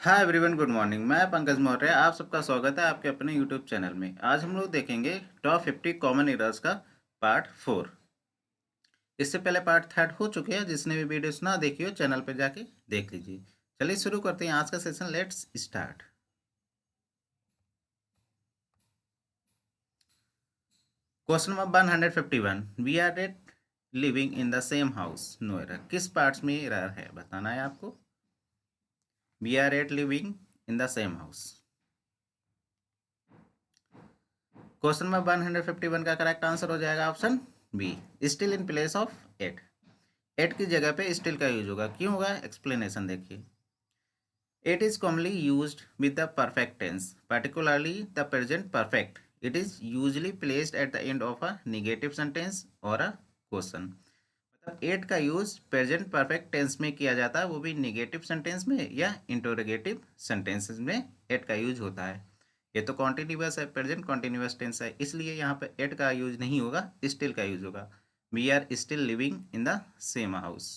Hi everyone, good morning. मैं पंकज मौर्य, आप सबका स्वागत है आपके अपने यूट्यूब चैनल में। आज हम लोग देखेंगे टॉप 50 कॉमन एरर्स का पार्ट 4। इससे पहले पार्ट 3 हो चुके हैं। जिसने भी वीडियोस ना देखी हो चैनल पे जाके देख लीजिए। चलिए शुरू करते हैं आज का session. Let's start. Question number 151, we are yet living in the same house, no error. किस पार्ट्स में एरर है बताना है आपको। We are yet living in the same house. Question number 151 का करेक्ट आंसर हो जाएगा option B, still in place of eight. Eight की जगह पे स्टिल का यूज होगा। क्यों होगा, एक्सप्लेनेशन देखिए। Yet is commonly used with the perfect tense, particularly the present perfect. It is usually placed at the end of a negative sentence or a question. मतलब eight का यूज प्रेजेंट परफेक्ट टेंस में किया जाता है, वो भी negative sentence में या इंटरोगेटिव सेंटेंसेस में एट का यूज होता है। ये तो कॉन्टिन्यूअस है, प्रेजेंट कॉन्टिन्यूअस टेंस है, इसलिए यहाँ पे एट का यूज नहीं होगा, स्टिल का यूज होगा। We are still living in the same house.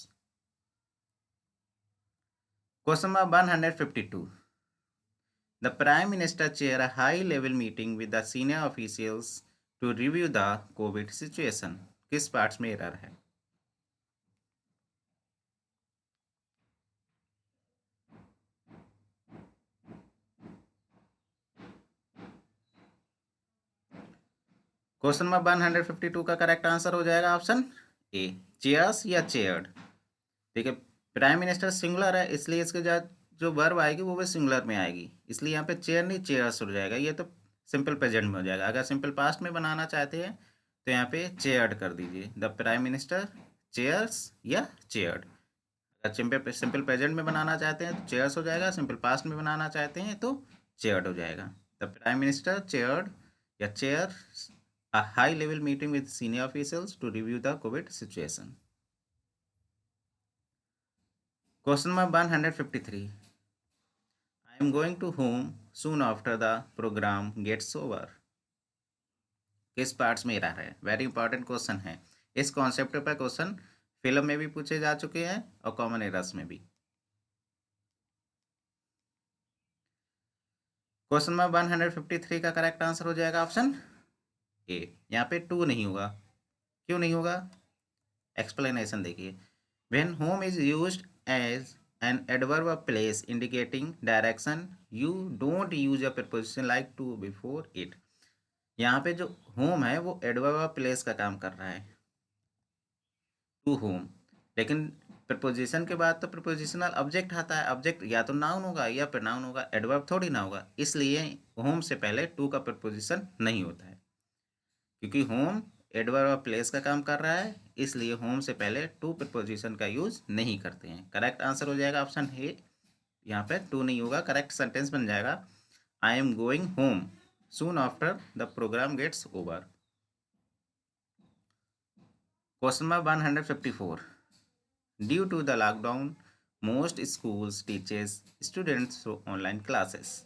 Question number 152, the prime minister chair a high level meeting with the senior officials to review the COVID situation. किस parts में error है। Question number 152 का correct answer हो जाएगा option A, chairs या chaired. ठीक है, prime minister singular है, इसलिए इसके जो वर्ब आएगी वो भी सिंगुलर में आएगी, इसलिए यहाँ पे चेयर नहीं चेयर्स हो जाएगा। ये तो सिंपल प्रेजेंट में हो जाएगा। अगर सिंपल पास्ट में बनाना चाहते हैं तो यहाँ पे चेयर्ड कर दीजिए, द प्राइम मिनिस्टर चेयर्स या चेयर्ड। अगर सिंपल प्रेजेंट में बनाना चाहते हैं तो चेयर्स हो जाएगा, सिंपल पास्ट में बनाना चाहते हैं तो चेयर्ड हो जाएगा। द प्राइम मिनिस्टर चेयर्ड या chair a high level meeting with senior officials to review the COVID situation. Question number 153, I am going to home soon after the program gets over. किस parts में error है, very important question है। इस concept पर question film में भी पूछे जा चुके हैं और कॉमन एरर्स में भी। क्वेश्चन नंबर 153 का करेक्ट आंसर हो जाएगा ऑप्शन ए। यहाँ पे टू नहीं होगा। क्यों नहीं होगा, एक्सप्लेनेशन देखिए। When home is used as an adverb of place indicating direction, you don't use a preposition like to before it. यहाँ पे जो होम है वो एडवर्ब ऑफ प्लेस का काम कर रहा है, टू होम। लेकिन प्रपोजिशन के बाद तो प्रपोजिशनल ऑब्जेक्ट आता है। ऑब्जेक्ट या तो नाउन होगा या प्रोनाउन होगा, एडवर्ब थोड़ी ना होगा। इसलिए होम से पहले टू का प्रपोजिशन नहीं होता है, क्योंकि होम एडवर्ब ऑफ प्लेस का काम कर रहा है, इसलिए होम से पहले टू प्रपोजिशन का यूज नहीं करते हैं। करेक्ट आंसर हो जाएगा ऑप्शन ए। यहाँ पे टू नहीं होगा, करेक्ट सेंटेंस बन जाएगा I am going home soon after the programme gets over. Question number 154, due to the lockdown most schools teaches students through online classes.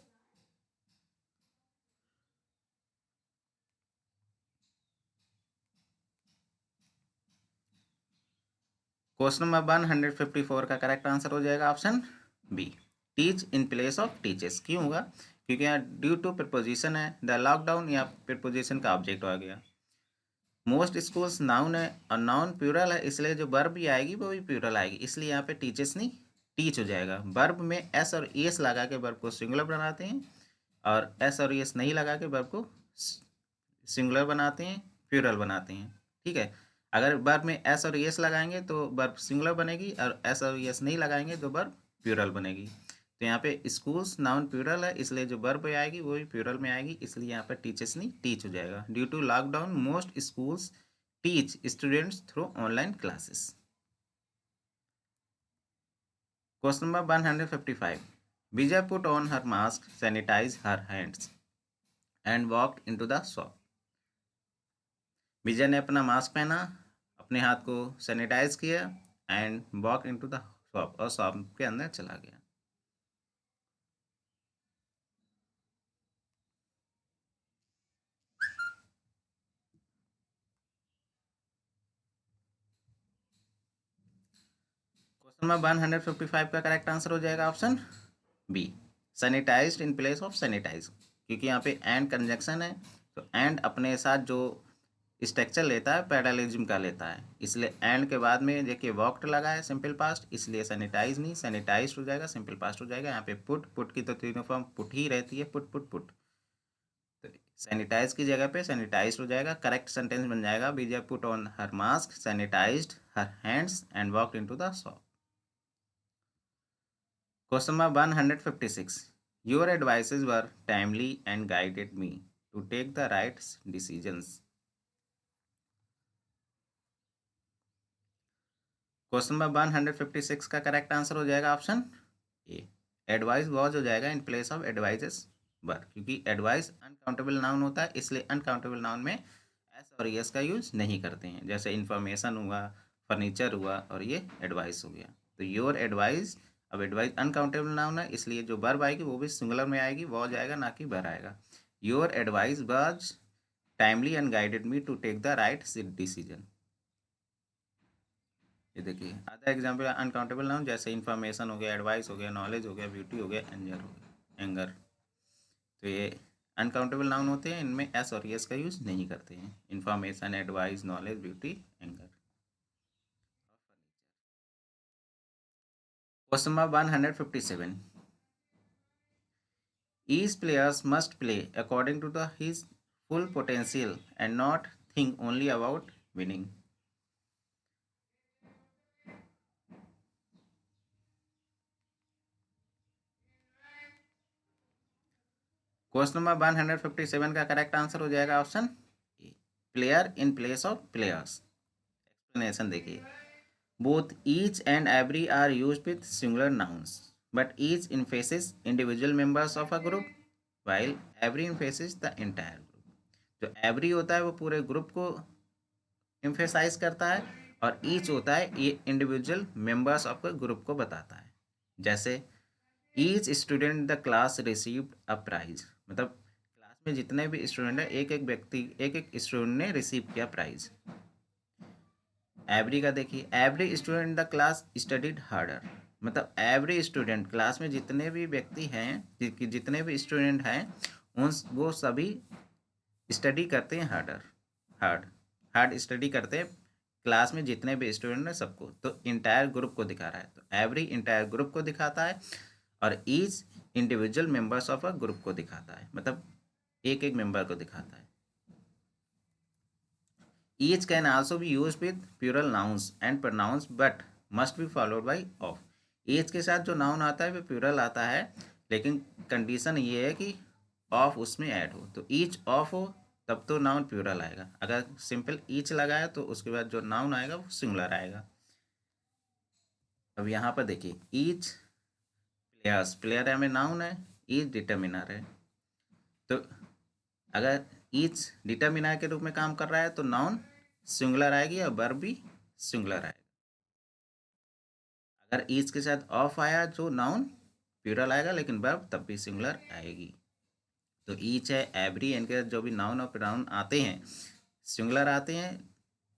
Question number 154 का correct answer हो जाएगा option B, teach in place of teachers. क्यों होगा, क्योंकि यहाँ due to preposition है, the lockdown या preposition का ऑब्जेक्ट आ गया। मोस्ट स्कूल्स नाउन है और नाउन प्यूरल है, इसलिए जो वर्ब भी आएगी वो भी प्यूरल आएगी, इसलिए यहाँ पे टीचर्स नहीं टीच हो जाएगा। वर्ब में एस और एस लगा के वर्ब को सिंगुलर बनाते हैं, और एस और एस नहीं लगा के वर्ब को सिंगुलर बनाते हैं, प्यूरल बनाते हैं। ठीक है, अगर वर्ब में एस और एस लगाएंगे तो वर्ब सिंगुलर बनेगी, और एस और एस नहीं लगाएंगे तो वर्ब प्यूरल बनेगी। तो यहाँ पे स्कूल्स नाउन प्यूरल है, इसलिए जो वर्ब आएगी वो भी प्यूरल में आएगी, इसलिए यहाँ पे टीचर्स नहीं टीच हो जाएगा। Due to lockdown most schools teach students through online classes. Question number 155, Vijay put on her mask, sanitize her hands and walked into the shop. Vijay ने अपना मास्क पहना, अपने हाथ को सैनिटाइज किया and walk into the shop, और shop के अंदर चला गया। क्वेश्चन नंबर 155 का करेक्ट आंसर हो जाएगा option B, sanitised in place of sanitise, क्योंकि यहाँ पे एंड कंजक्शन है, तो एंड अपने साथ जो स्ट्रक्चर लेता है पैरालिज्म का लेता है, इसलिए एंड के बाद में देखिए वॉक्ड लगा है सिंपल पास्ट, इसलिए सैनिटाइज नहीं सैनिटाइज्ड हो जाएगा, सिंपल पास्ट हो जाएगा। यहाँ पे पुट की तो तीनों फॉर्म पुट ही रहती है, पुट पुट पुट, तो सैनिटाइज की जगह पे सैनिटाइज हो जाएगा। करेक्ट सेंटेंस बन जाएगा, Vijay put on her mask, sanitized her hands and walked into the shop. Question number 156, your advices were timely and guided me to take the right decisions. Question number 156 का correct answer हो जाएगा option A, advice was हो जाएगा इन place of advises वर, क्योंकि advice uncountable noun होता है, इसलिए uncountable noun में एस और यस का यूज नहीं करते हैं। जैसे इंफॉर्मेशन हुआ, फर्नीचर हुआ, और ये एडवाइस हो गया। तो योर एडवाइस, अब एडवाइस अनकाउंटेबल नाउन है, इसलिए जो वर्ब आएगी वो भी सिंगुलर में आएगी, वॉज आएगा ना कि वर आएगा। Your advice was timely and guided me to take the right decision. ये देखिए अदर एग्जाम्पल अनकाउंटेबल नाउन, जैसे इन्फॉर्मेशन हो गया, एडवाइस हो गया, नॉलेज हो गया, ब्यूटी हो गया, एंजर हो गया, एंगर। तो ये अनकाउंटेबल नाउन होते हैं, इनमें एस और यस का यूज़ नहीं करते हैं। Information, advice, knowledge, beauty, anger. Question number 157, each players must play according to the his full potential and not think only about winning. Question number 157 का करेक्ट आंसर हो जाएगा option A, player in place of players. Explanation देखिए, both each and every are used with singular nouns, but each emphasizes individual members of a group, while every emphasizes the entire group. जो every होता है वो पूरे group को emphasize करता है, और each होता है ये individual members of the group को बताता है। जैसे each student in the class received a prize, मतलब क्लास में जितने भी स्टूडेंट हैं एक एक व्यक्ति एक एक स्टूडेंट ने रिसीव किया प्राइज। एवरी का देखिए, every student in the class studied harder, मतलब एवरी स्टूडेंट क्लास में जितने भी व्यक्ति हैं, जितने भी स्टूडेंट हैं उन वो सभी स्टडी करते हैं हार्डर, हार्ड हार्ड स्टडी करते हैं। क्लास में जितने भी स्टूडेंट हैं सबको, तो इंटायर ग्रुप को दिखा रहा है, तो एवरी इंटायर ग्रुप को दिखाता है, और each individual members of a group को दिखाता है, मतलब एक एक मेंबर को दिखाता है। Each can also be used with plural nouns and pronouns but must be followed by of. Each के साथ जो नाउन आता है वो प्यूरल आता है, लेकिन कंडीशन ये है कि ऑफ उसमें ऐड हो, तो ईच ऑफ हो तब तो नाउन प्यूरल आएगा। अगर सिंपल ईच लगाया तो उसके बाद जो नाउन आएगा वो सिंगुलर आएगा। अब यहाँ पर देखिए ईच प्लेयर्स, प्लेयर है में नाउन है, ईच डिटर्मिनर है, तो अगर ईच डिटर्मिनर के रूप में काम कर रहा है तो नाउन सिंगुलर आएगी और वर्ब भी सिंगुलर आएगा। अगर ईच के साथ ऑफ आया तो नाउन प्लूरल आएगा, लेकिन वर्ब तब भी सिंगुलर आएगी। तो ईच है, एवरी, इनके जो भी नाउन और प्रोनाउन आते हैं सिंगुलर आते हैं,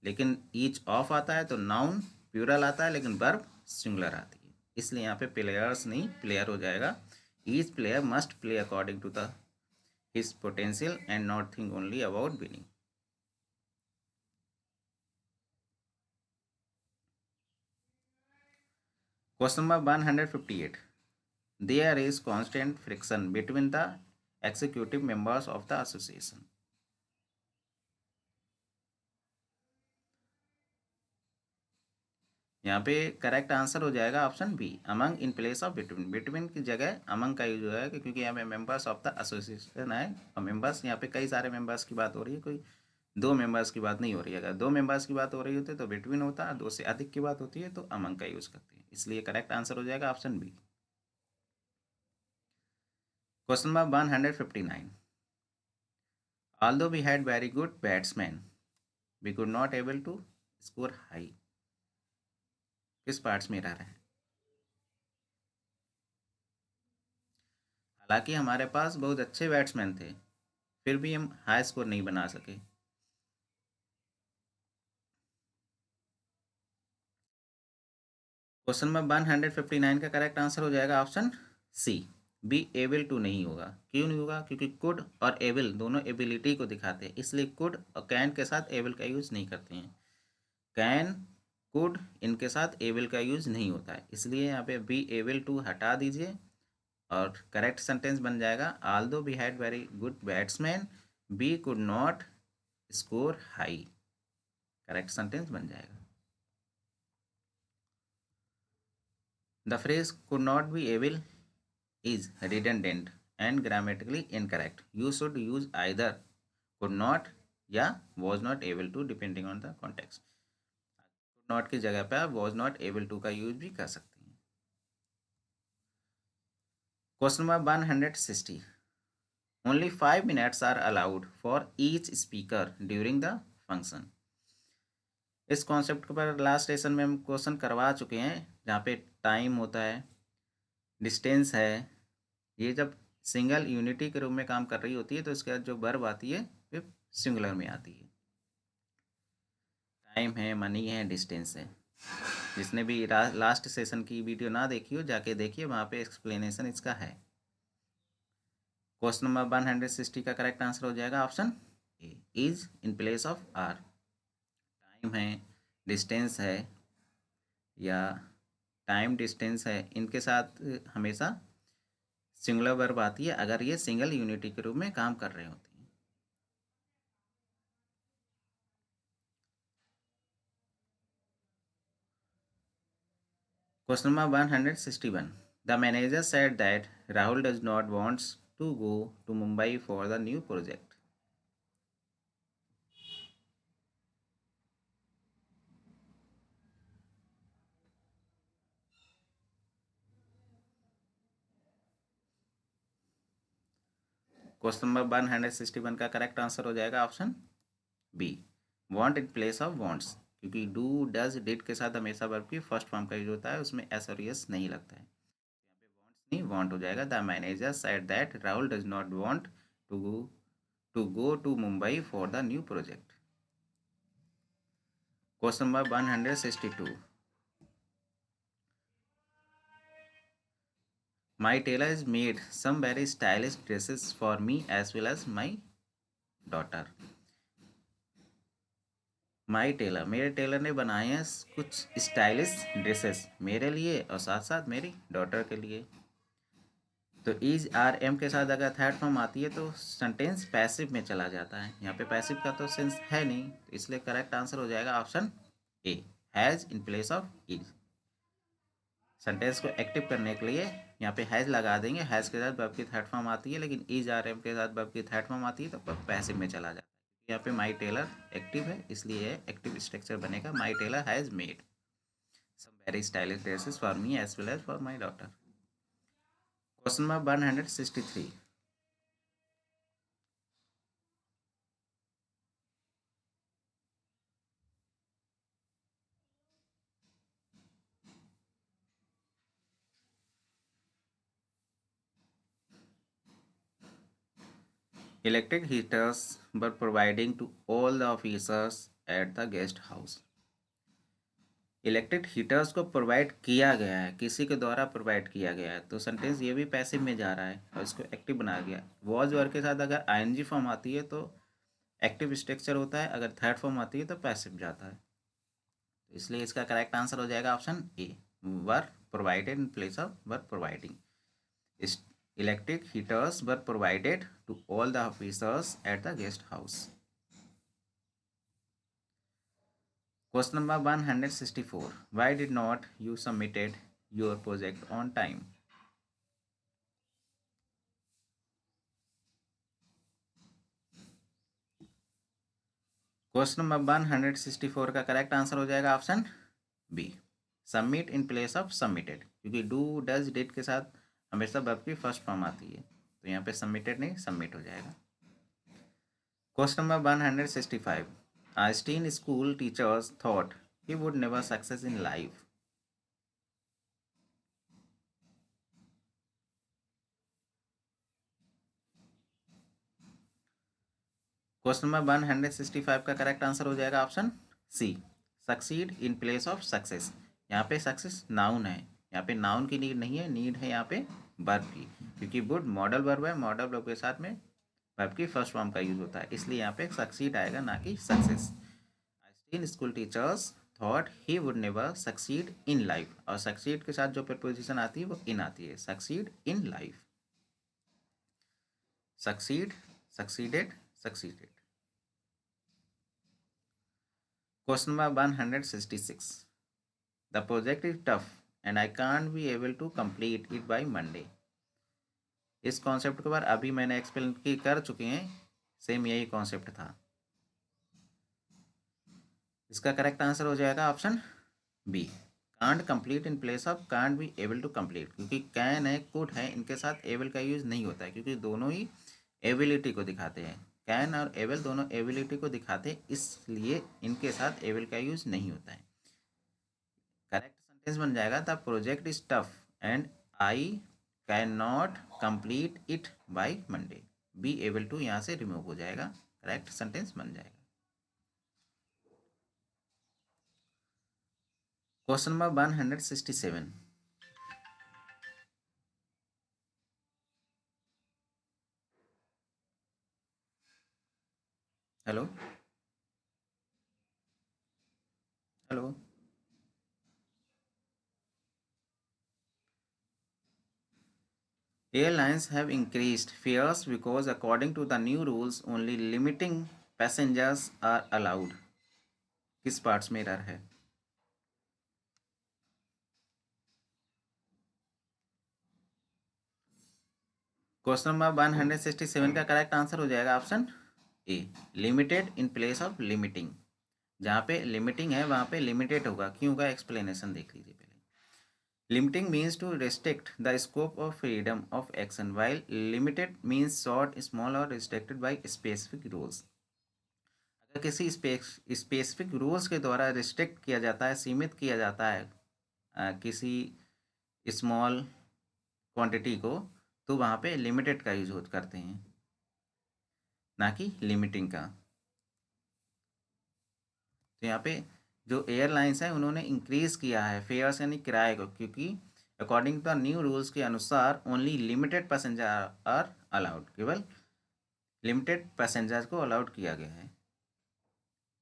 लेकिन ईच ऑफ आता है तो नाउन प्लूरल आता है, लेकिन वर्ब सिंगुलर आती है। इसलिए यहाँ पे प्लेयर्स नहीं प्लेयर हो जाएगा। Each player must play according to the his potential and not think only about winning. Question number 158. There is constant friction between the executive members of the association. यहाँ पे करेक्ट आंसर हो जाएगा option B, among in place of between. Between की जगह among का use है, क्योंकि यहाँ पे मेंबर्स ऑफ द एसोसिएशन है, और मेंबर्स यहाँ पे कई सारे मेंबर्स की बात हो रही है, कोई दो मेंबर्स की बात नहीं हो रही है। अगर दो मेंबर्स की बात हो रही होती है तो बिटवीन होता है, दो से अधिक की बात होती है तो अमंग का यूज करते हैं, इसलिए करेक्ट आंसर हो जाएगा option B. Question number 159. Although we had very good batsmen, we could not able to score high. किस पार्ट्स में रह रहे हैं? हालांकि हमारे पास बहुत अच्छे बैट्समैन थे, फिर भी हम हाई स्कोर नहीं बना सके। क्वेश्चन नंबर 159 का करेक्ट आंसर हो जाएगा option C, be able to नहीं होगा। क्यों नहीं होगा? क्योंकि कुड और एबल दोनों एबिलिटी को दिखाते हैं, इसलिए कुड और कैन के साथ एबल का यूज़ नहीं करते हैं। कैन, कुड, इनके साथ एबल का यूज़ नहीं होता है, इसलिए यहाँ पे बी एबल टू हटा दीजिए और करेक्ट सेंटेंस बन जाएगा although B had very good batsman B could not score high. Correct sentence बन जाएगा। The phrase could not be able is redundant and grammatically incorrect. You should use either could not या was not able to depending on the context. could not की जगह पे आप was not able to का use भी कर सकते हैं। Question number 160, only 5 minutes are allowed for each speaker during the function. इस कॉन्सेप्ट पर लास्ट सेशन में हम क्वेश्चन करवा चुके हैं, जहाँ पे टाइम होता है, डिस्टेंस है। ये जब सिंगल यूनिटी के रूप में काम कर रही होती है तो इसके बाद जो वर्ब आती है वो सिंगुलर में आती है। टाइम है, मनी है, डिस्टेंस है। जिसने भी लास्ट सेशन की वीडियो ना देखी हो जाके देखिए, वहाँ पे एक्सप्लेनेशन इसका है। क्वेश्चन नंबर 160 का करेक्ट आंसर हो जाएगा option A, is in place of are. Time है, डिस्टेंस है या टाइम डिस्टेंस है, इनके साथ हमेशा सिंगुलर वर्ब आती है अगर ये सिंगल यूनिटी के रूप में काम कर रहे होते हैं। Question number 161, the manager said that Rahul does not wants to go to Mumbai for the new project. Question number 161 का करेक्ट आंसर हो जाएगा option B, want in place of wants, क्योंकि डू, डज, डिड के साथ हमेशा वर्ब की first form का use होता है, उसमें एस और एस नहीं लगता है। यहाँ पे वांट्स नहीं, वांट हो जाएगा। The manager said that Rahul does not want to go to Mumbai for the new project. Question number 162, my tailor has made some very stylish dresses for me as well as my daughter. My tailor, मेरे tailor ने बनाए हैं कुछ stylish dresses मेरे लिए और साथ साथ मेरी डॉटर के लिए। तो इज आर एम के साथ अगर थर्ड फॉर्म आती है तो सेंटेंस पैसिव में चला जाता है। यहाँ पे पैसिव का तो सेंस है नहीं, तो इसलिए करेक्ट आंसर हो जाएगा option A, has in place of is. Sentence को एक्टिव करने के लिए यहाँ पे हैज़ लगा देंगे, हैज़ के साथ वर्ब की थर्ड फॉर्म आती है, लेकिन इज आर एम के साथ वर्ब की थर्ड फॉर्म आती है तो पैसिव में चला जाता है। यहाँ पे माई टेलर एक्टिव है, इसलिए एक्टिव स्ट्रक्चर बनेगा, my tailor has made some very stylish dresses for me as well as for my daughter. Question number 163, electric heaters were providing to all the officers at the guest house. Electric heaters को provide किया गया है, किसी के द्वारा provide किया गया है, तो सेंटेंस ये भी पैसिव में जा रहा है और इसको एक्टिव बनाया गया। वॉज वर्ब के साथ अगर आईएनजी फॉर्म आती है तो एक्टिव स्ट्रक्चर होता है, अगर थर्ड फॉर्म आती है तो पैसिव जाता है। तो इसलिए इसका करेक्ट आंसर हो जाएगा option A, were provided in place of were providing. Electric heaters were provided to all the officers at the guest house. Question number 164. Why did not you submitted your project on time? Question number 164 का correct answer हो जाएगा option B, submit in place of submitted, क्योंकि do, does, did के साथ हमेशा verb की first form आती है, तो यहाँ पे सबमिटेड नहीं सबमिट हो जाएगा। Question number 165, Einstein school teachers thought he would never success in life. Question number 165 का करेक्ट आंसर हो जाएगा option C, succeed in place of success. यहाँ पे सक्सेस नाउन है, यहाँ पे नाउन की नीड नहीं है, नीड है यहाँ पे वर्ब की, क्योंकि वुड मॉडल वर्ब है, मॉडल वर्ब के साथ में वर्ब की फर्स्ट फॉर्म का यूज होता है, इसलिए यहाँ पे सक्सीड आएगा ना कि success. Einstein school teachers thought he would never succeed in life, और सक्सीड के साथ जो प्रपोजिशन आती है वो इन आती है, succeed in life, succeed, succeeded, succeeded. Question number 166, the project is tough and I can't be able to complete it by Monday. इस कॉन्सेप्ट के बाद अभी मैंने एक्सप्लेन की कर चुके हैं, सेम यही कॉन्सेप्ट था। इसका करेक्ट आंसर हो जाएगा option B, can't complete in place of can't be able to complete, क्योंकि कैन है, कुड है, इनके साथ एबल का यूज नहीं होता है, क्योंकि दोनों ही एबिलिटी को दिखाते हैं, कैन और एबल दोनों एबिलिटी को दिखाते हैं, इसलिए इनके साथ एबल का यूज नहीं होता है। करेक्ट सेंटेंस बन जाएगा the project is tough and I can not complete it by Monday, be able to यहाँ से रिमूव हो जाएगा, करेक्ट सेंटेंस बन जाएगा। Question number 167, hello hello, airlines have increased fares because according to the new rules only limiting passengers are allowed। किस parts में error है? Question number 167 का करेक्ट आंसर हो जाएगा option A, limited in place of limiting. जहाँ पे limiting है वहाँ पे लिमिटेड होगा, क्यों होगा एक्सप्लेनेशन देख लीजिए पहले। Limiting means to restrict the scope of freedom of action, while limited means short, small और रिस्ट्रिक्टेड बाई स्पेसिफिक रूल्स। अगर किसी स्पेसिफिक रूल्स के द्वारा रिस्ट्रिक्ट किया जाता है, सीमित किया जाता है किसी स्मॉल क्वांटिटी को, तो वहाँ पे लिमिटेड का यूज करते हैं, ना कि लिमिटिंग का। तो यहाँ पे जो एयरलाइंस हैं उन्होंने इंक्रीज किया है फेयर्स यानी किराए को, क्योंकि according to the new rules के अनुसार only limited passenger are allowed, केवल लिमिटेड पैसेंजर्स को अलाउड किया गया है।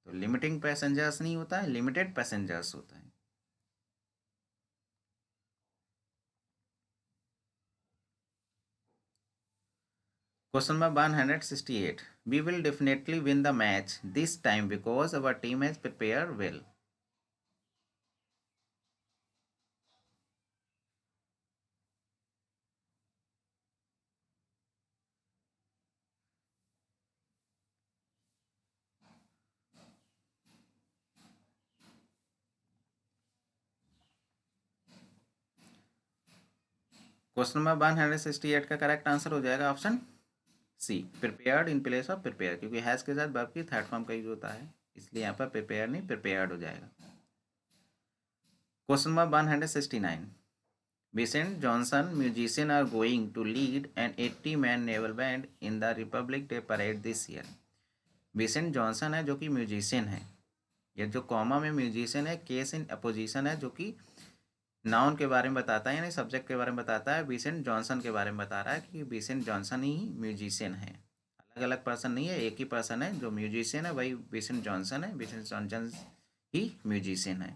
तो लिमिटिंग पैसेंजर्स नहीं होता है, लिमिटेड पैसेंजर्स होता है। Question number 168, we will definitely win the match this time because our team has prepared well। Question number 168 का करेक्ट आंसर हो जाएगा option C, prepared in place of prepare, क्योंकि has के साथ वर्ब की third form का use होता है, इसलिए यहाँ पर प्रिपेयर नहीं प्रिपेयर्ड हो जाएगा। Question number 169, Vincent Johnson musician are going to lead an 80-man naval band in the republic day parade this year. Vincent Johnson है जो कि म्यूजिशियन है, ये जो कॉमा में म्यूजिशियन है, केस इन अपोजिशन है जो कि नाउन के बारे में बताता है, यानी सब्जेक्ट के बारे में बताता है। विसेंट जॉनसन के बारे में बता रहा है कि विसेंट जॉनसन ही म्यूजिशियन है, अलग अलग पर्सन नहीं है, एक ही पर्सन है जो म्यूजिशियन है, वही विसेंट जॉनसन है, विसेंट जॉनसन ही म्यूजिशियन है।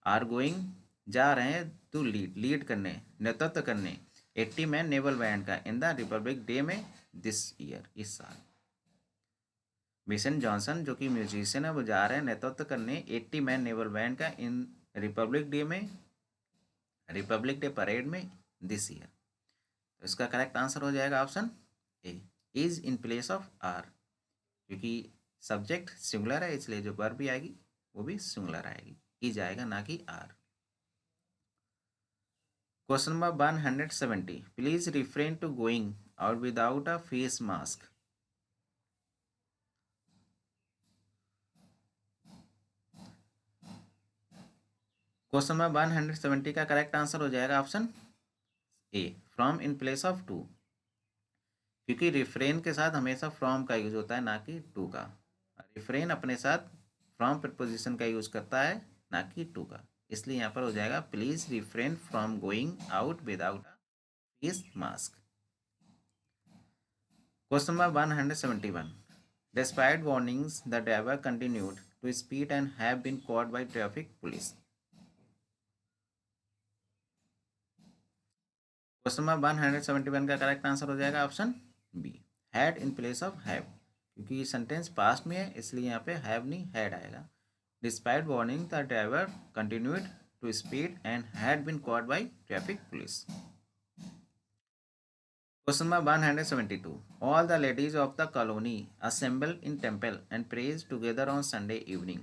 आर गोइंग जा रहे हैं टू लीड, लीड करने, नेतृत्व करने 80-man नेवल बैंड का इन द रिपब्लिक डे में दिस ईयर, इस साल। विसेंट जॉनसन जो कि म्यूजिशियन है वो जा रहे हैं नेतृत्व करने 80-man नेवल बैंड का इन रिपब्लिक डे में, रिपब्लिक डे परेड में दिस ईयर। तो इसका करेक्ट आंसर हो जाएगा option A, is in place of are, क्योंकि सब्जेक्ट सिंगुलर है इसलिए जो वर्ब भी आएगी वो भी सिंगुलर आएगी, इज आएगा ना कि are. Question number 170, please refrain to going out without a face mask. Question number 170 का करेक्ट आंसर हो जाएगा option A, from in place of to, क्योंकि रिफ्रेन के साथ हमेशा फ्रॉम का यूज होता है ना कि टू का। रिफ्रेन अपने साथ फ्रॉम प्रपोजिशन का यूज करता है ना कि टू का, इसलिए यहाँ पर हो जाएगा please refrain from going out without a face mask. Question number 171, despite warnings the driver continued to speed and have been caught by traffic police। Question number 171 का करेक्ट आंसर हो जाएगा option B, had in place of have, क्योंकि ये sentence past में है इसलिए यहाँ पे हैव नहीं हैड आएगा। Despite warning the driver continued to speed and had been caught by traffic police. Question number 172, all the ladies of the colony assemble in temple and praise together on Sunday evening.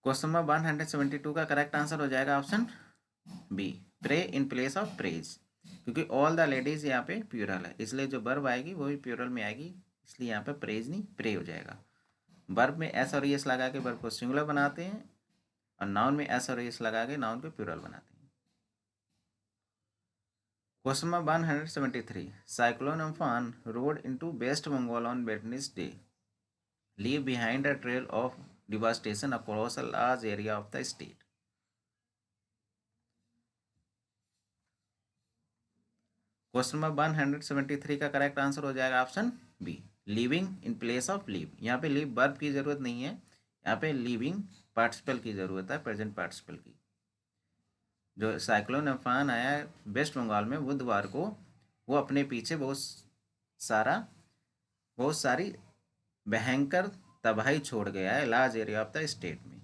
Question number 172 का correct answer हो जाएगा option B, pray in place of praise, क्योंकि all the ladies यहाँ पे plural है इसलिए जो verb आएगी वो भी प्यूरल में आएगी, इसलिए यहाँ पे प्रेज नहीं प्रे हो जाएगा। वर्ब में एस और एस लगा के वर्ब को सिंगुलर बनाते हैं और नाउन में एस और एस लगा के नाउन को प्यूरल बनाते हैं। Question number 173, cyclone Amphan rode into West Bengal on Wednesday, leave behind a trail of devastation across a large area of the state. Question number 173 का करेक्ट आंसर हो जाएगा option B, leaving in place of leave. यहाँ पे leave verb की जरूरत नहीं है, यहाँ पे लिविंग पार्टिसिपल की जरूरत है, प्रेजेंट पार्टिसिपल की। जो साइक्लोन अम्फान आया वेस्ट बंगाल में बुधवार को, वो अपने पीछे बहुत सारी भयंकर तबाही छोड़ गया है large area of the state में।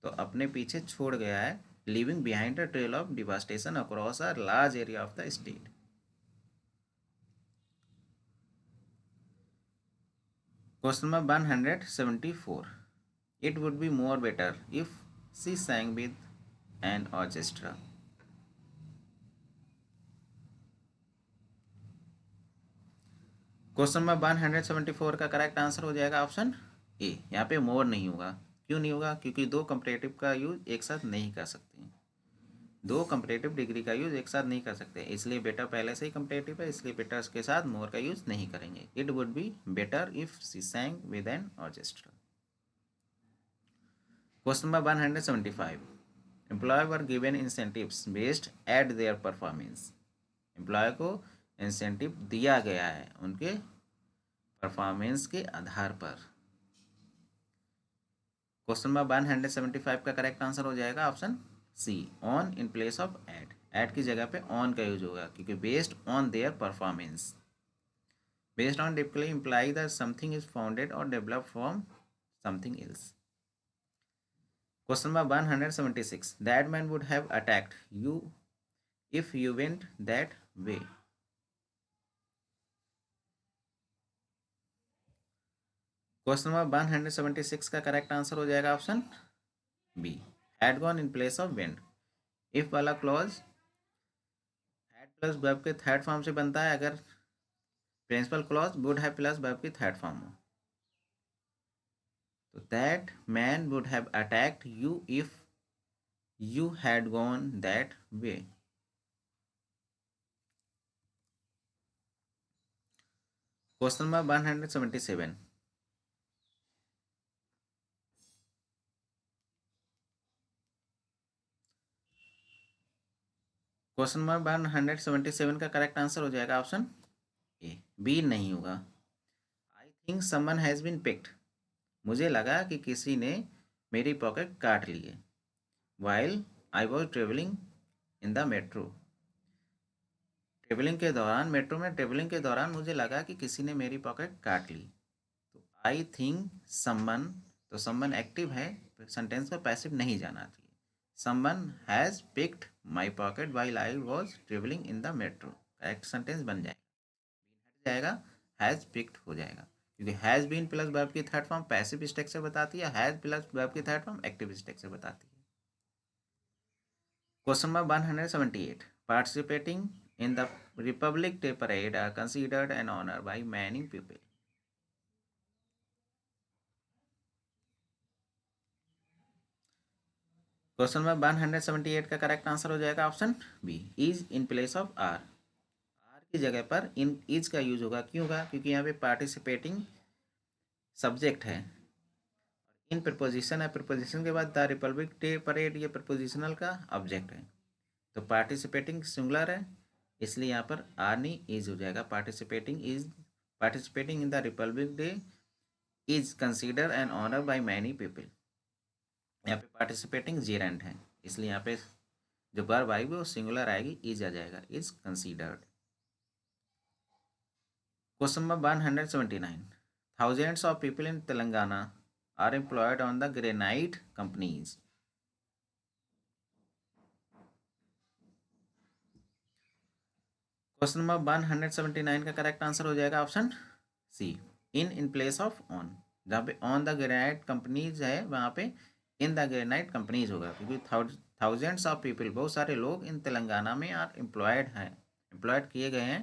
तो अपने पीछे छोड़ गया है, leaving behind a trail of devastation across a large area of the state. Question number 174, it would be more better if she sang with an orchestra. Question number 174 का correct answer हो जाएगा ऑप्शन ए, यहाँ पे मोर नहीं होगा। क्यों नहीं होगा? क्योंकि दो कंपैरेटिव का यूज एक साथ नहीं कर सकते, दो कंपैरेटिव डिग्री का यूज एक साथ नहीं कर सकते, इसलिए बेटर पहले से ही कंपैरेटिव है, इसलिए बेटर के साथ मोर का यूज नहीं करेंगे। It would be better if she sang with an orchestra. Question number 175, employ were given incentives based at their performance. Employ को इंसेंटिव दिया गया है उनके परफॉर्मेंस के आधार पर। क्वेश्चन नंबर 175 का करेक्ट आंसर हो जाएगा option C, on in place of eight. Eight की जगह पे ऑन का यूज होगा, क्योंकि based on their performance. Based on typically imply that something is founded और develop from something else. Question number 176, that man would have attacked you if you went that way. Question number 176 का correct answer हो जाएगा option B, had gone in place of went. If वाला clause had plus verb के third form से बनता है, अगर principal clause would have plus verb की थर्ड फॉर्म हो। तो that man would have attacked you if you had gone that way. Question number 177, question number 177 का करेक्ट आंसर हो जाएगा ऑप्शन ए, बी नहीं होगा। I think someone has been picked, मुझे लगा कि किसी ने मेरी पॉकेट काट ली है। While I was travelling in the metro, travelling के दौरान, मेट्रो में ट्रेवलिंग के दौरान मुझे लगा कि किसी ने मेरी पॉकेट काट ली। तो आई थिंक समवन, तो समवन एक्टिव है, सेंटेंस में पैसिव नहीं जाना चाहिए। Someone has picked my pocket while I was travelling in the metro, correct sentence बन जाएगा, हट जाएगा, हैज़ पिक्ड हो जाएगा, क्योंकि हैज़ बीन प्लस वर्ब की थर्ड फॉर्म पैसिव स्ट्रक्चर बताती है, हैज़ प्लस वर्ब की थर्ड फॉर्म एक्टिव स्ट्रक्चर बताती है। Question number 178, participating in the Republic Day parade are considered an honor by many people. Question number 178 का correct answer हो जाएगा option B, is in place of are. Are की जगह पर इन is का use होगा। क्यों होगा? क्योंकि यहाँ पे पार्टिसिपेटिंग सब्जेक्ट है। इन प्रपोजिशन है, प्रपोजिशन के बाद द रिपब्लिक डे परेड, ये प्रपोजिशनल का ऑब्जेक्ट है। तो पार्टिसिपेटिंग सिंगुलर है, इसलिए यहाँ पर आर नहीं इज हो जाएगा। Participating in the republic day is consider an honour by many people. यहाँ पे पार्टिसिपेटिंग जेरेंट है, इसलिए यहाँ पे जो वर्ब आएगी वो सिंगुलर आएगी, इज आ जाएगा, is considered. Question number 179, thousands of people in Telangana are employed on the granite companies. Question number 179 का करेक्ट आंसर हो जाएगा option C, in place of on. जहाँ पे ऑन द ग्रेनाइट कंपनीज है वहाँ पे इन द ग्रेनाइट कंपनीज होगा, क्योंकि थाउजेंड्स ऑफ पीपल, बहुत सारे लोग इन तेलंगाना में आर एम्प्लॉयड हैं, एम्प्लॉयड किए गए हैं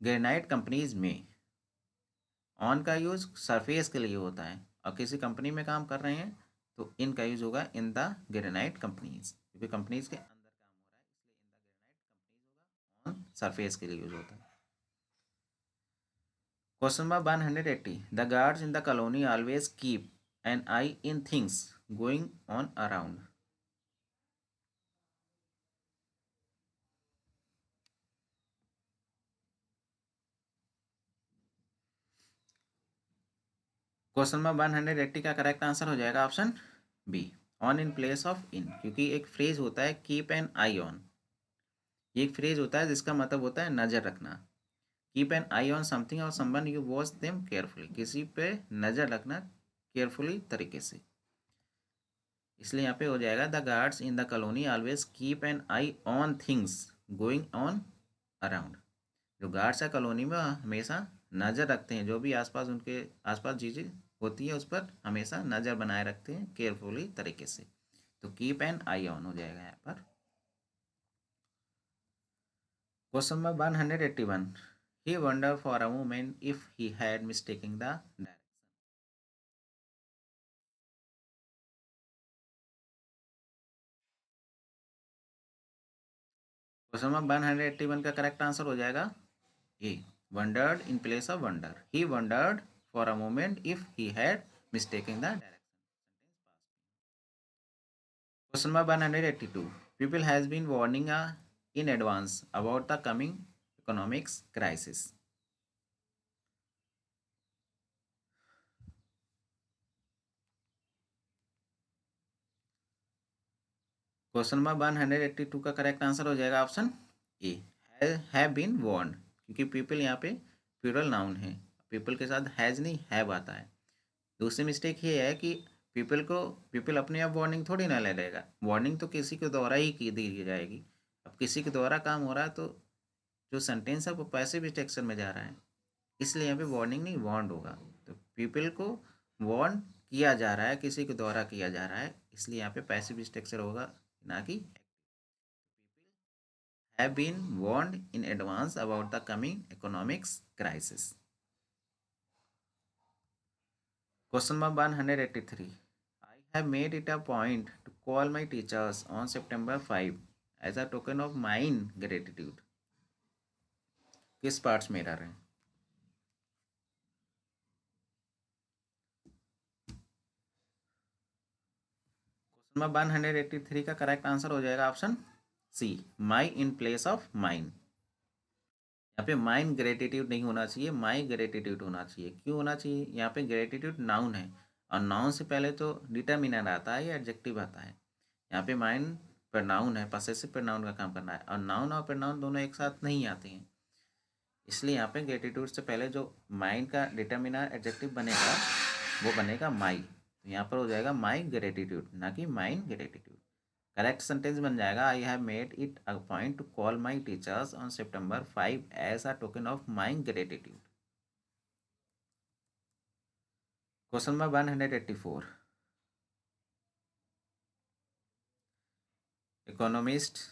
ग्रेनाइट कंपनीज में। ऑन का यूज़ सरफेस के लिए होता है, और किसी कंपनी में काम कर रहे हैं तो इन का यूज़ होगा इन द ग्रेनाइट कंपनीज, क्योंकि कंपनीज के अंदर काम हो रहा है, इसलिए इन द ग्रेनाइट कंपनीज होगा, ऑन सरफेस के लिए यूज होता है। Question number 180, the guards in the colony always keep an eye in things going on around. Question number 180 का करेक्ट आंसर हो जाएगा option B, on in place of in, क्योंकि एक फ्रेज होता है कीप एन आई ऑन, ये एक phrase होता है जिसका मतलब होता है नज़र रखना। Keep an eye on something और someone you watch them carefully, किसी पे नज़र रखना केयरफुली तरीके से, इसलिए यहाँ पे हो जाएगा the guards in the colony always keep an eye on things going on around. जो गार्ड्स है कॉलोनी में हमेशा नज़र रखते हैं, जो भी आसपास उनके आसपास चीज़ें होती है उस पर हमेशा नज़र बनाए रखते हैं केयरफुली तरीके से। तो कीप एन आई ऑन हो जाएगा यहाँ पर। Question number 181, he wonder for a moment if he had mistaking the direction. Question number 181 का करेक्ट आंसर हो जाएगा A, wondered in place of wonder, he wondered for a moment if he had mistaking the direction. Question number 182. People has been warning in advance about the coming economics crisis. Question number 182 का correct answer हो जाएगा option A, have been warned, क्योंकि people यहाँ पे plural noun है, people के साथ has नहीं हैव आता है। दूसरी मिस्टेक ये है कि पीपल अपने आप वार्निंग थोड़ी ना ले लेगा, वार्निंग तो किसी के द्वारा ही की दी जाएगी। अब किसी के द्वारा काम हो रहा है तो जो सेंटेंस है वो पैसिव टेक्सचर में जा रहा है, इसलिए यहाँ पे वार्निंग नहीं वार्नड होगा। तो पीपल को वार्न किया जा रहा है, किसी के द्वारा किया जा रहा है, इसलिए यहाँ पे पैसिव स्ट्रक्चर होगा, ना कि have been warned in advance about the coming economics crisis. Question number 183, I have made it a point to call my teachers on September 5 as a token of mine gratitude. किस parts में error है? Number 183 का correct answer हो जाएगा option C, my in place of mine. यहाँ पे mine gratitude नहीं होना चाहिए, माई ग्रेटिट्यूड होना चाहिए। क्यों होना चाहिए? यहाँ पे ग्रेटिट्यूड नाउन है, और नाउन से पहले तो डिटर्मिनर आता है या एडजेक्टिव आता है। यहाँ पे माइन प्रोनाउन है, पसेसिव प्रोनाउन का काम करना है, और नाउन और प्रोनाउन दोनों एक साथ नहीं आते हैं, इसलिए यहाँ पे ग्रेटिट्यूड से पहले जो माइन का डिटर्मिनर एडजेक्टिव बनेगा वो बनेगा माई। तो यहाँ पर हो जाएगा माई ग्रेटिट्यूड, ना कि माइन ग्रेटिट्यूड। करेक्ट सेंटेंस बन जाएगा, I have made it a point to call my teachers on September 5 as a token of my gratitude. Question number 184, economists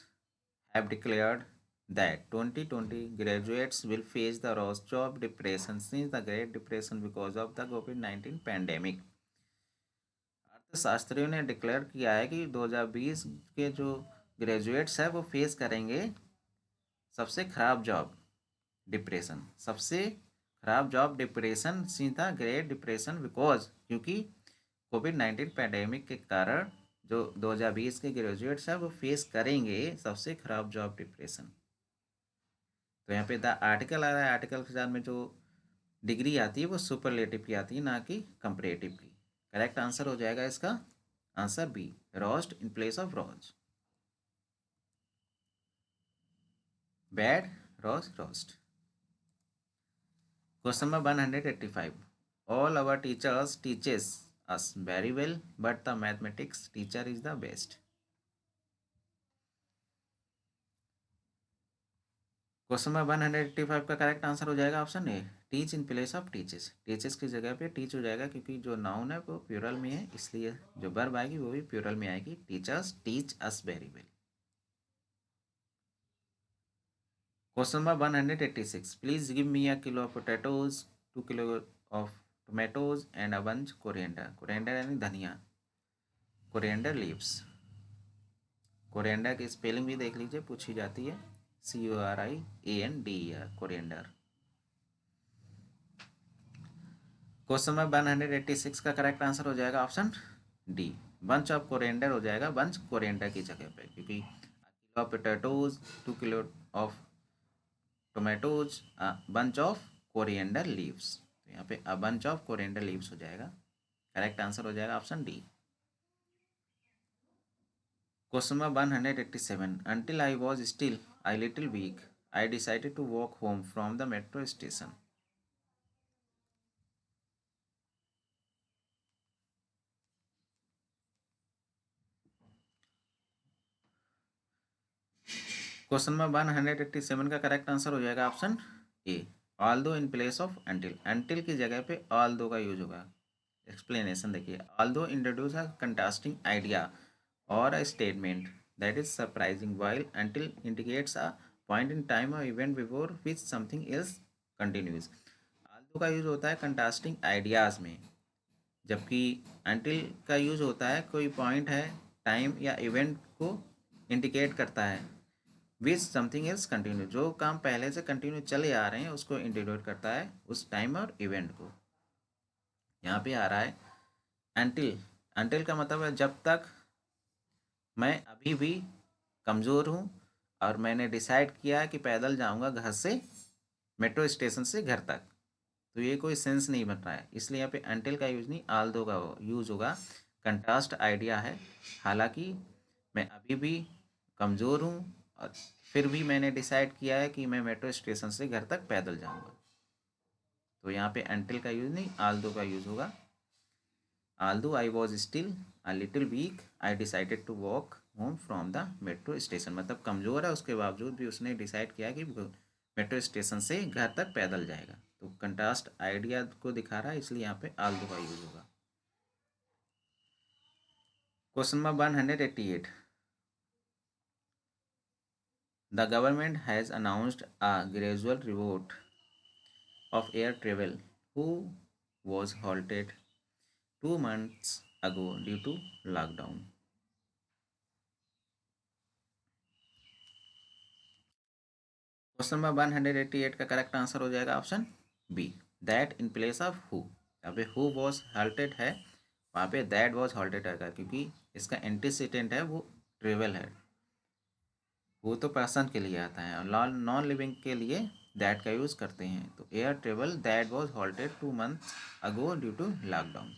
have declared that 2020 graduates will face the worst job depression since the Great Depression because of the COVID-19 pandemic. अर्थशास्त्रियों ने declare किया है कि 2020 के जो graduates हैं वो face करेंगे सबसे खराब जॉब डिप्रेशन, सबसे खराब जॉब डिप्रेशन सी था, ग्रेट डिप्रेशन, बिकॉज क्योंकि कोविड-19 पैंडेमिक के कारण जो 2020 के ग्रेजुएट्स हैं वो फेस करेंगे सबसे खराब जॉब डिप्रेशन। तो यहाँ पे द आर्टिकल आ रहा है, आर्टिकल के साथ में जो डिग्री आती है वो सुपरलेटिव की आती है, ना कि कंपैरेटिव की। करेक्ट आंसर हो जाएगा इसका answer B, roast in place of rose. Bad, roast, roast. Question number 185, all our teachers teaches us very well but the mathematics teacher is the best। Question number 185 का correct answer हो जाएगा option A, teach in place of teaches. Teaches की जगह पे teach हो जाएगा, क्योंकि जो नाउन है वो प्यूरल में है, इसलिए जो वर्ब आएगी वो भी प्यूरल में आएगी। Teachers teach us very well. Question number 186, please give me a kilo of potatoes, 2 kilo of tomatoes and a bunch coriander. Coriander यानी धनिया, कोरिएंडर लीव्स। कोरिएंडर की स्पेलिंग भी देख लीजिए, पूछी जाती है, CORIANDER, कोरिएंडर। क्वेश्चन नंबर 186 का करेक्ट आंसर हो जाएगा option D, bunch of coriander हो जाएगा, बंच कोरिएंडर की जगह पे, क्योंकि kilo of potatoes, 2 kilo of tomatoes, bunch of coriander leaves. तो यहाँ पे a bunch of coriander leaves हो जाएगा, करेक्ट आंसर हो जाएगा option D. Question number 187, until I was still a little weak, I decided to walk home from the metro station। Question number 187 का correct answer हो जाएगा option A, although in place of until. Until की जगह पे although का use होगा। Explanation देखिए, although introduce a contrasting idea और a statement that is surprising, while until indicates a point in time और event before which something else continues. Although का use होता है कंट्रास्टिंग आइडियाज में, जबकि अंटिल का यूज होता है कोई पॉइंट है, टाइम या इवेंट को इंडिकेट करता है, विच समथिंग एल्स कंटिन्यू, जो काम पहले से कंटिन्यू चले आ रहे हैं उसको इंडिकेट करता है, उस टाइम और इवेंट को। यहाँ पे आ रहा है अंटिल। अंटिल का मतलब है जब तक मैं अभी भी कमज़ोर हूँ और मैंने डिसाइड किया कि पैदल जाऊँगा घर से मेट्रो स्टेशन से घर तक, तो ये कोई सेंस नहीं बन रहा है, इसलिए यहाँ पे अंटिल का यूज़ नहीं आल्दो का यूज़ होगा। कंट्रास्ट आइडिया है, हालांकि मैं अभी भी कमज़ोर हूँ और फिर भी मैंने डिसाइड किया है कि मैं मेट्रो स्टेशन से घर तक पैदल जाऊँगा, तो यहाँ पे अंटिल का यूज़ नहीं आल्दो का यूज़ होगा। Although I was still a little weak, I decided to walk home from the metro station। मतलब कमज़ोर है उसके बावजूद भी उसने डिसाइड किया कि मेट्रो स्टेशन से घर तक पैदल जाएगा, तो कंट्रास्ट आइडिया को दिखा रहा है, इसलिए यहाँ पे आल्दो का यूज होगा। Question number 188, the government has announced a gradual revolt of air travel who was halted 2 months ago due to lockdown। Question number 188 का करेक्ट आंसर हो जाएगा option B, that in place of who. यहाँ पे who was halted है, वहाँ पे that was halted आएगा, क्योंकि इसका एंटीसीडेंट है वो ट्रेवल है, वो तो पर्सन के लिए आता है, और नॉन लिविंग के लिए दैट का यूज़ करते हैं। तो air travel that was halted 2 months ago due to lockdown.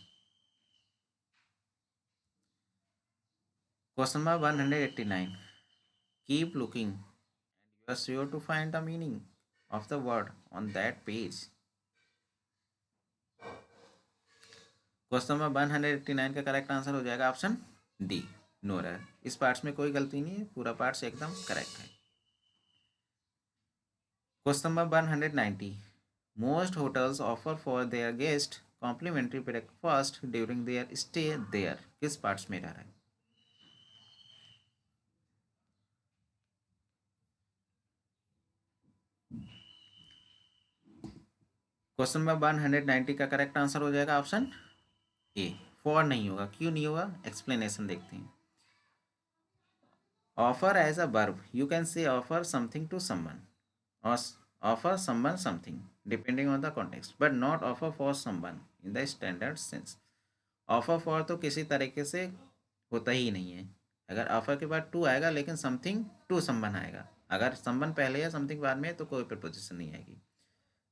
Question number 189, keep looking and you are sure to find the meaning of the word on that page. Question number 189 का correct answer हो जाएगा option D, no error. इस parts में कोई गलती नहीं है, पूरा पार्ट्स एकदम करेक्ट है। Question number 190, most hotels offer for their guest complimentary breakfast during their stay there, किस पार्ट्स में रह रहा है। क्वेश्चन नंबर 190 का करेक्ट आंसर हो जाएगा ऑप्शन ए, फॉर नहीं होगा। क्यों नहीं होगा, एक्सप्लेनेशन देखते हैं। Offer as a verb, you can say offer something to someone, और offer someone something depending on the context but not offer for someone in the standard sense. Offer for तो किसी तरीके से होता ही नहीं है. अगर ऑफर के बाद टू आएगा लेकिन समथिंग टू समवन आएगा. अगर समवन पहले या समथिंग बाद में है तो कोई प्रपोजिशन नहीं आएगी.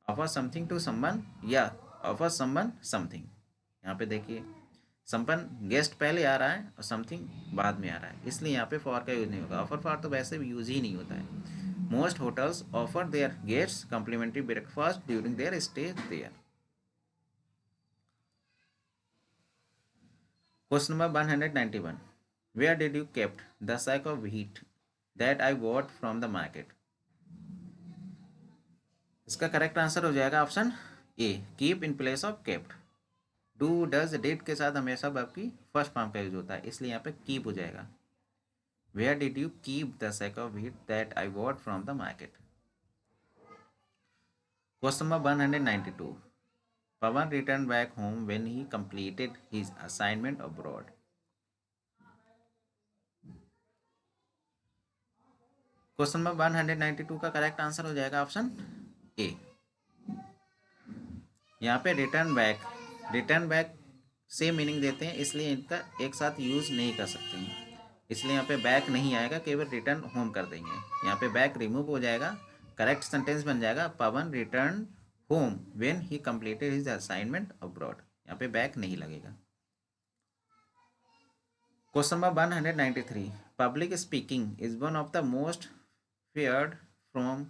ऑफर समथिंग टू समवन या ऑफर समवन समथिंग. यहाँ पे देखिए समवन गेस्ट पहले आ रहा है और समथिंग बाद में आ रहा है, इसलिए यहाँ पे फॉर का यूज़ नहीं होगा. ऑफर फॉर तो वैसे भी यूज ही नहीं होता है. Most hotels offer their guests complimentary breakfast during their stay there. Question number 191. Where did you kept the sack of wheat that I bought from the market? इसका correct answer हो जाएगा option A, keep in place of kept. Do does did के साथ हमेशा verb की first form का use होता है, इसलिए यहाँ पे कीप हो जाएगा. Where did you keep the sack of wheat that I bought from the market. Question number 192. Pawan returned back home when he completed his assignment abroad. Question number 192 का correct answer हो जाएगा option ए. यहाँ पे return back से meaning देते हैं, इसलिए इनका एक साथ यूज नहीं कर सकते हैं, इसलिए यहाँ पे बैक नहीं आएगा, केवल रिटर्न होम कर देंगे. यहाँ पे बैक रिमूव हो जाएगा, करेक्ट सेंटेंस बन जाएगा Pawan return home when he completed his assignment abroad. यहाँ पे बैक नहीं लगेगा. Question number 193. Public speaking is one of the most feared from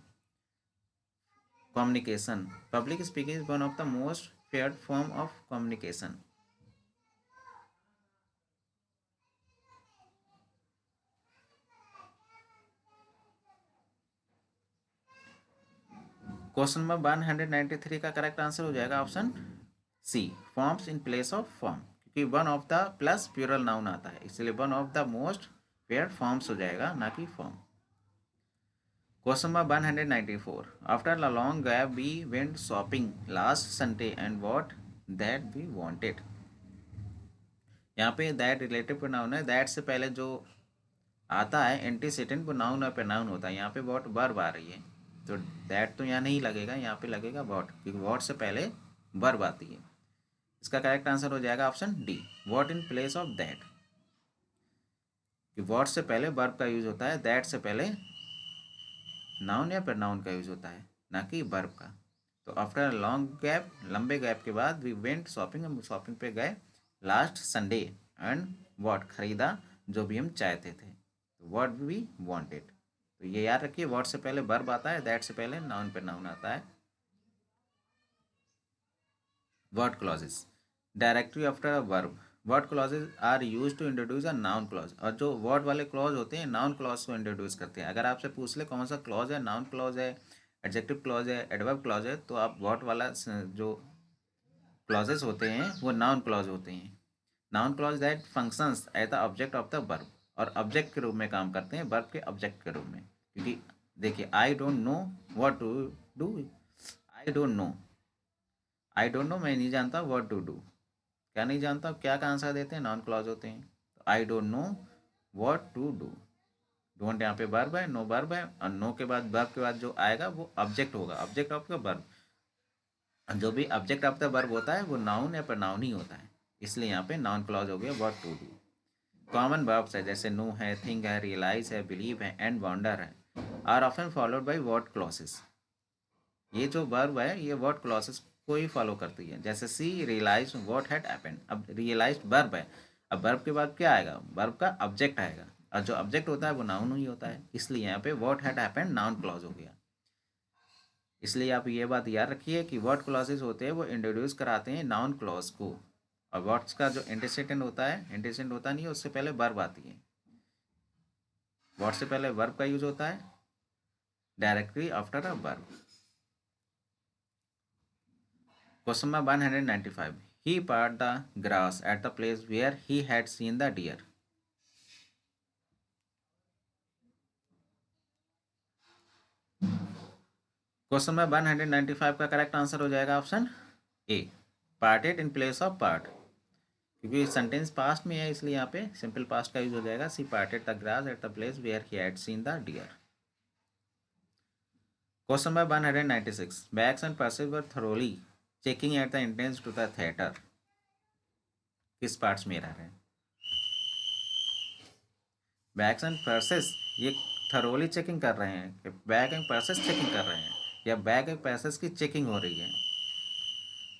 communication. Public speaking is one of the most feared form of communication. Question number 193 का correct answer हो जाएगा option C, forms in place of form, क्योंकि one of the plus plural noun आता है, इसलिए one of the most feared forms हो जाएगा, ना कि form. Question number 194. After a long gap, we went shopping last Sunday and bought that we wanted. यहाँ पे दैट रिलेटिव प्रोनाउन है. दैट से पहले जो आता है एंटीसेडेंट वो नाउन और प्रोनाउन होता है. यहाँ पे वॉट वर्ब आ रही है, तो दैट तो यहाँ नहीं लगेगा, यहाँ पे लगेगा वॉट, क्योंकि वॉट से पहले वर्ब आती है. इसका करेक्ट आंसर हो जाएगा option D, what in place of that. What से पहले वर्ब का यूज होता है, दैट से पहले नाउन या प्रोनाउन का यूज होता है, ना कि वर्ब का. तो आफ्टर लॉन्ग गैप, लंबे गैप के बाद वी वेंट शॉपिंग, हम शॉपिंग पे गए लास्ट संडे एंड व्हाट, खरीदा जो भी हम चाहते थे, व्हाट वी वांटेड. तो ये याद रखिए, व्हाट से पहले वर्ब आता है, दैट से पहले नाउन प्रोनाउन आता है. Word clauses, directly after a verb. Word clauses are use to introduce a noun clause. और जो वर्ड वाले क्लॉज होते हैं नाउन क्लॉज को इंट्रोड्यूस करते हैं. अगर आपसे पूछ ले कौन सा क्लॉज है, नाउन क्लॉज है, एडजेक्टिव क्लॉज है, एडवर्ब क्लॉज है, तो आप वर्ड वाला जो क्लॉजेस होते हैं वो नाउन क्लॉज होते हैं. Noun clause that functions as the object of the verb, और ऑब्जेक्ट के रूप में काम करते हैं, वर्ब के ऑब्जेक्ट के रूप में. क्योंकि देखिए I don't know what to do, I don't know मैं नहीं जानता व्हाट टू डू, क्या नहीं जानता, क्या का आंसर देते हैं, नॉन क्लॉज होते हैं. तो I don't know what to do. Don't यहाँ पे वर्ब है, नो वर्ब है, और नो के बाद वर्ब के बाद जो आएगा वो ऑब्जेक्ट होगा, ऑब्जेक्ट ऑफ द वर्ब. जो भी ऑब्जेक्ट ऑफ द वर्ब होता है वो नाउन या प्रोनाउन ही होता है, इसलिए यहाँ पे नॉन क्लॉज हो गया what to do. Common verbs है जैसे नो है, थिंक है, रियलाइज है, बिलीव है एंड वॉन्डर है, are often followed by what clauses. ये जो वर्ब है ये व्हाट क्लॉसेस को ही फॉलो करती है. जैसे सी रियलाइज व्हाट हैड हैपेंड, अब रियलाइज वर्ब है, अब वर्ब के बाद क्या आएगा, वर्ब का ऑब्जेक्ट आएगा, और जो ऑब्जेक्ट होता है वो नाउन ही होता है, इसलिए यहाँ पे what had happened noun clause हो गया. इसलिए आप ये बात याद रखिए कि व्हाट क्लॉजेज होते हैं वो इंट्रोड्यूस कराते हैं नाउन क्लॉज को, और व्हाट्स का जो एंटीसेडेंट होता है, एंटीसेडेंट होता नहीं है, उससे पहले वर्ब आती है. व्हाट से पहले वर्ब का यूज होता है, directly after a verb. Question number 195. He parted the grass at the place where he had seen the deer. Question number 195 का करेक्ट आंसर हो जाएगा option A, parted in place of part. क्योंकि sentence past में है इसलिए यहाँ पे simple past का यूज हो जाएगा. She parted the grass at the place where he had seen the deer. Question number 196 bags and purses were thoroughly checking at the entrance to the theatre. किस parts में रह रहे हैं? Bags and purses ये thoroughly checking कर रहे हैं कि बैग एंड पर्सेस चेकिंग कर रहे हैं या बैग एंड पर्सेस की चेकिंग हो रही है?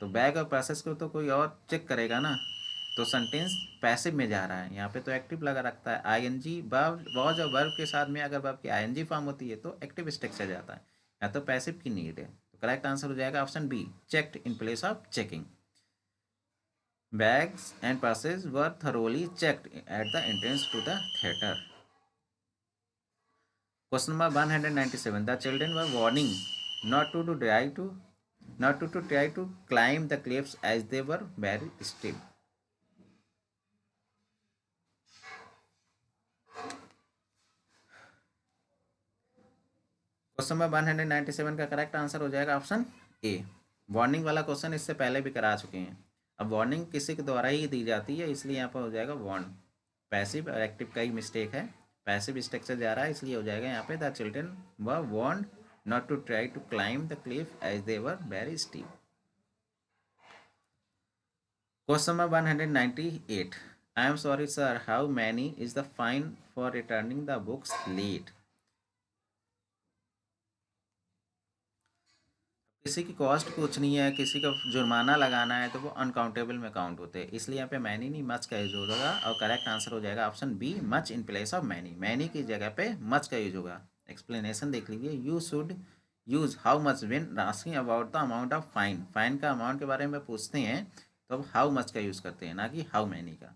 तो बैग और पर्सेस को तो कोई और चेक करेगा ना, तो सेंटेंस पैसिव में जा रहा है। यहाँ पे तो एक्टिव लगा रखता है। आईएनजी वॉज और वर्ब के साथ में अगर वर्ब की आईएनजी फॉर्म होती है तो एक्टिव स्ट्रक्चर जाता है, या तो पैसिव की नीड है। तो करेक्ट आंसर हो जाएगा option B, checked in place of checking. Bags and purses were thoroughly checked at the entrance to the theatre. Question number 197. The children were warning not to try to climb the cliffs as they were very steep. Question number 197 का correct answer हो जाएगा option ए। Warning वाला question इससे पहले भी करा चुके हैं। अब वार्निंग किसी के द्वारा ही दी जाती है, इसलिए यहाँ पर हो जाएगा वार्न। पैसिव और एक्टिव का ही मिस्टेक है, पैसिव स्ट्रक्चर जा रहा है, इसलिए हो जाएगा यहाँ पे the children were warned not to try to climb the cliff as they were very steep. Question number 198. I am sorry sir, how many is the fine for returning the books late? किसी की cost पूछनी है, किसी का जुर्माना लगाना है, तो वो अनकाउंटेबल में काउंट होते हैं, इसलिए यहाँ पे मैनी नहीं मच का यूज होगा और करेक्ट आंसर हो जाएगा option B, much in place of many. Many की जगह पे मच का यूज होगा। एक्सप्लेनेशन देख लीजिए। You should use how much when asking about the amount of fine. Fine का अमाउंट के बारे में पूछते हैं तो अब हाउ मच का यूज करते हैं, ना कि हाउ मैनी का।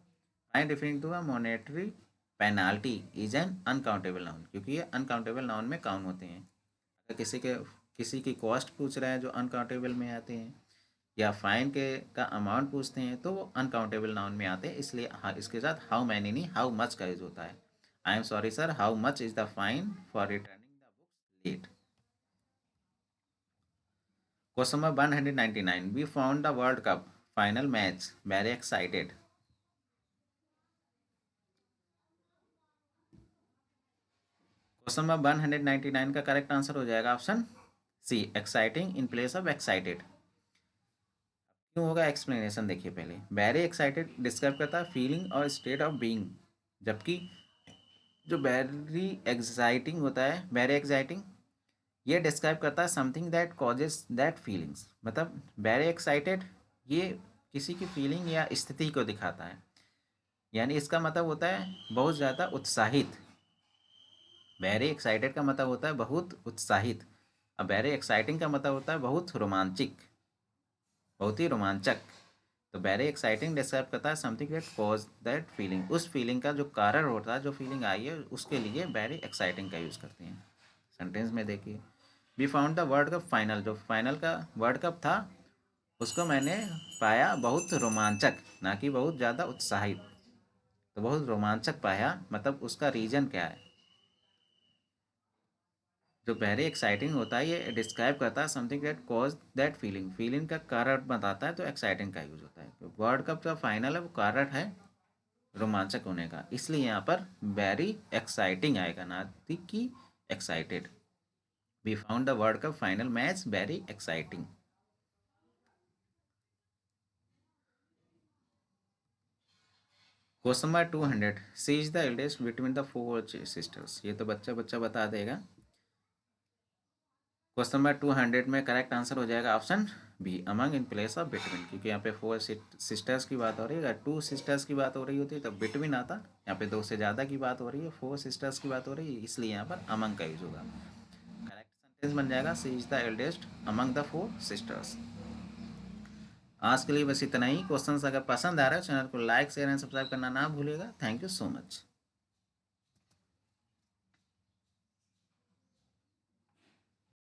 Fine referring to a monetary penalty is an uncountable noun, क्योंकि ये अनकाउंटेबल नाउन में काउंट होते हैं। अगर किसी की कॉस्ट पूछ रहा है जो अनकाउंटेबल में आते हैं, या फाइन के का अमाउंट पूछते हैं तो वो अनकाउंटेबल नाउन में आते हैं, इसलिए हाँ इसके साथ हाउ मैनी नहीं हाउ मच का यूज होता है। I am sorry sir, how much is the fine for returning the books late. Question number 199. We found the world cup final match very excited. Question number 199 का correct answer हो जाएगा option C, exciting in place of excited. क्यों होगा explanation देखिए पहले। Very excited describe करता है feeling और स्टेट ऑफ बीइंग, जबकि जो वेरी एक्साइटिंग होता है, वेरी एक्साइटिंग, ये डिस्क्राइब करता है something that causes that feelings. मतलब वेरी एक्साइटेड ये किसी की फीलिंग या स्थिति को दिखाता है, यानी इसका मतलब होता है बहुत ज़्यादा उत्साहित। वेरी एक्साइटेड का मतलब होता है बहुत उत्साहित। अब वेरी एक्साइटिंग का मतलब होता है बहुत रोमांचिक, बहुत ही रोमांचक। तो वेरी एक्साइटिंग डिस्क्राइब करता है something that cause that feeling, उस फीलिंग का जो कारण होता है, जो फीलिंग आई है उसके लिए वेरी एक्साइटिंग का यूज़ करते हैं। सेंटेंस में देखिए, we found the world cup final, जो फाइनल का वर्ल्ड कप था उसको मैंने पाया बहुत रोमांचक, ना कि बहुत ज़्यादा उत्साहित। तो बहुत रोमांचक पाया, मतलब उसका रीज़न क्या है। जो वेरी एक्साइटिंग होता है ये डिस्क्राइब करता है something that cause that feeling, feeling का कारण बताता है, तो एक्साइटिंग का यूज होता है। तो वर्ल्ड कप का फाइनल है वो कारण है रोमांचक होने का, इसलिए यहाँ पर वेरी एक्साइटिंग आएगा, ना कि excited. We found the world cup final match very exciting. Question number 200. She is the eldest between the four sisters. ये तो बच्चा बच्चा बता देगा। क्वेश्चन नंबर 200 में करेक्ट आंसर हो जाएगा option B, among in place of between, क्योंकि यहाँ पे 4 सिस्टर्स की बात हो रही है। अगर 2 सिस्टर्स की बात हो रही होती तो बिटवीन आता। यहाँ पे 2 से ज़्यादा की बात हो रही है, 4 सिस्टर्स की बात हो रही है, इसलिए यहाँ पर अमंग का यूज होगा। करेक्ट सेंटेंस बन जाएगा she is the eldest among the 4 sisters. आज के लिए बस इतना ही। क्वेश्चन अगर पसंद आ रहा है चैनल को लाइक शेयर एंड सब्सक्राइब करना ना भूलिएगा। Thank you so much.